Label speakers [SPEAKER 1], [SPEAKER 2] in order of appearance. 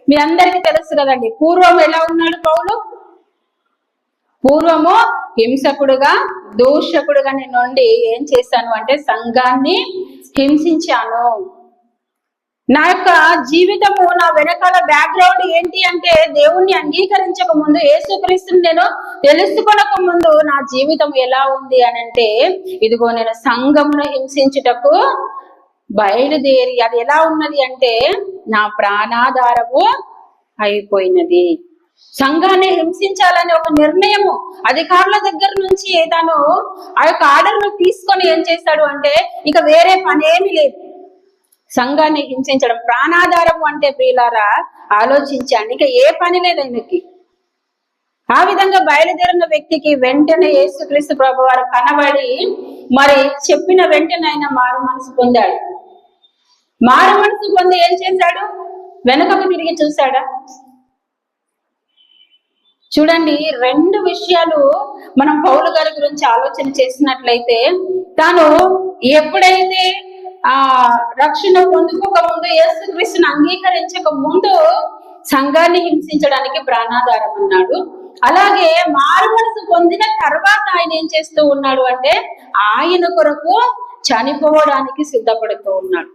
[SPEAKER 1] మీ అందరికీ తెలుసు కదండి, పూర్వం ఎలా ఉన్నాడు పౌలు? పూర్వము హింసకుడుగా, దూషకుడుగా నేను ఉండి ఏం చేశాను అంటే సంఘాన్ని హింసించాను. నా యొక్క జీవితము, నా వెనకాల బ్యాక్గ్రౌండ్ ఏంటి అంటే దేవుణ్ణి అంగీకరించక ముందు, యేసుక్రీస్తుని నేను తెలుసుకొనక ముందు నా జీవితం ఎలా ఉంది అని అంటే, ఇదిగో నేను సంఘమును హింసించుటకు బయలుదేరి, అది ఎలా ఉన్నది అంటే నా ప్రాణాధారము అయిపోయినది. సంఘాన్ని హింసించాలని ఒక నిర్ణయము అధికారుల దగ్గర నుంచి తాను ఆ యొక్క ఆర్డర్ను తీసుకొని ఏం చేశాడు అంటే, ఇక వేరే పనేమి లేదు, సంఘాన్ని హింసించడం. ప్రాణాధారము అంటే ప్రియులారా ఆలోచించండి, ఇక ఏ పని లేదు ఆయనకి. ఆ విధంగా బయలుదేరిన వ్యక్తికి వెంటనే యేసుక్రీస్తు ప్రభువారు కనబడి మరి చెప్పిన వెంటనే ఆయన మారు మనసు పొందాడు. మారు మనసు పొంది ఏం చేశాడు? వెనుకకు తిరిగి చూశాడా? చూడండి, రెండు విషయాలు మనం పౌలు గారి గురించి ఆలోచన చేసినట్లయితే, తాను ఎప్పుడైతే రక్షణ పొందుకోక ముందు, యేసుక్రీస్తుని అంగీకరించక ముందు సంఘాన్ని హింసించడానికి ప్రాణాధారం అన్నాడు. అలాగే మారు మనసు పొందిన తర్వాత ఆయన ఏం చేస్తూ ఉన్నాడు అంటే ఆయన కొరకు చనిపోవడానికి సిద్ధపడుతూ ఉన్నాడు.